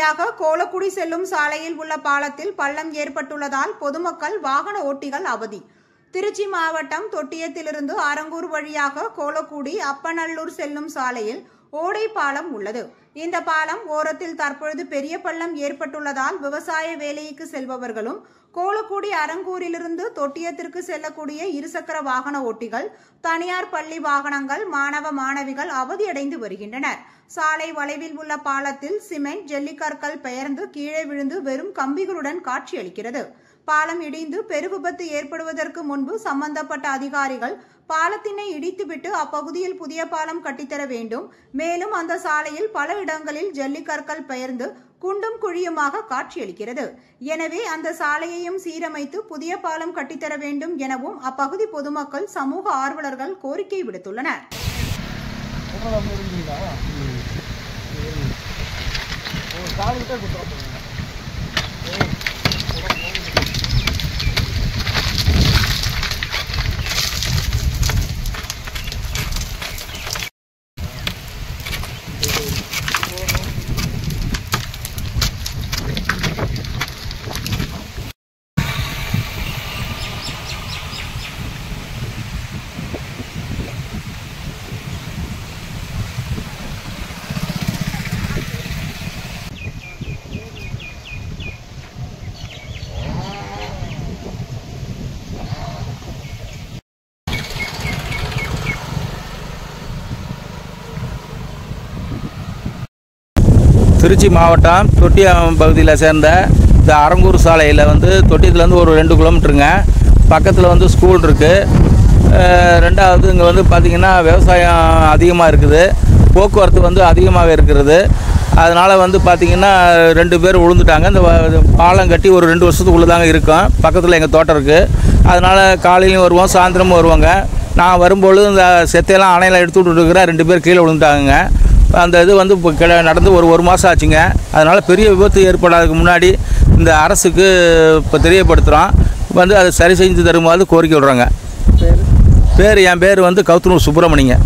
வழியாக கோலக்குடி செல்லும் சாலையில் உள்ள பாலத்தில் பள்ளம் ஏற்பட்டுள்ளதால் பொதுமக்கள் வாகன ஓட்டிகள் அவதி. திருச்சி மாவட்டம் தொட்டியத்திலிருந்து ஆரங்கூர் வழியாக கோலக்குடி அப்பநல்லூர் செல்லும் சாலையில் ஓடை பாலம் உள்ளது. இந்த பாலம் ஓரத்தில் தற்பொழுது பெரிய பள்ளம் ஏற்பட்டுள்ளதால் விவசாய வேலைக்கு செல்பவர்களும் கோலக்குடி அரங்கூரிலிருந்து தொட்டியத்திற்கு செல்லக்கூடிய இருசக்கர வாகன ஓட்டிகள், தனியார் பள்ளி வாகனங்கள், மாணவ மாணவிகள் அவதியடைந்து வருகின்றனர். சாலை வளைவில் உள்ள பாலத்தில் சிமெண்ட், ஜல்லிக்கற்கள் பெயர்ந்து கீழே விழுந்து வெறும் கம்பிகளுடன் காட்சியளிக்கிறது. பாலம் இடிந்து பெருவிபத்து ஏற்படுவதற்கு முன்பு சம்பந்தப்பட்ட அதிகாரிகள் பாலத்தினை இடித்துவிட்டு அப்பகுதியில் புதிய பாலம் கட்டித்தர வேண்டும். மேலும் அந்த சாலையில் பல இடங்களில் ஜல்லிக்கற்கள் பெயர்ந்து குண்டும் குழியுமாக காட்சியளிக்கிறது. எனவே அந்த சாலையையும் சீரமைத்து புதிய பாலம் கட்டித்தர வேண்டும் எனவும் அப்பகுதி பொதுமக்கள், சமூக ஆர்வலர்கள் கோரிக்கை விடுத்துள்ளனர். திருச்சி மாவட்டம் தொட்டியம் பகுதியில் சேர்ந்த இந்த அரங்கூர் சாலையில் தொட்டியத்துலேருந்து ஒரு 2 கிலோமீட்டருங்க. பக்கத்தில் ஸ்கூல் இருக்குது. ரெண்டாவது இங்கே பார்த்திங்கன்னா விவசாயம் அதிகமாக இருக்குது, போக்குவரத்து அதிகமாக இருக்கிறது. அதனால் பார்த்திங்கன்னா 2 பேர் விழுந்துட்டாங்க. இந்த பாலம் கட்டி ஒரு 2 வருஷத்துக்குள்ளே தாங்க இருக்கும். பக்கத்தில் எங்கள் தோட்டம் இருக்குது. அதனால் காலையிலையும் வருவோம், சாயந்தரமும் வருவாங்க. நான் வரும்பொழுது இந்த செத்தையெல்லாம் அணையில் எடுத்து விட்டுருக்கிறேன். 2 பேர் கீழே விழுந்துட்டாங்க. அந்த இது இப்போ நடந்து ஒரு மாதம் ஆச்சுங்க. அதனால் பெரிய விபத்து ஏற்படாததுக்கு முன்னாடி இந்த அரசுக்கு இப்போ தெரியப்படுத்துகிறோம். அதை சரி செஞ்சு தருமாறு கோரிக்கை விடுறாங்க. என் பேர் கவுத்தனூர் சுப்பிரமணியங்க.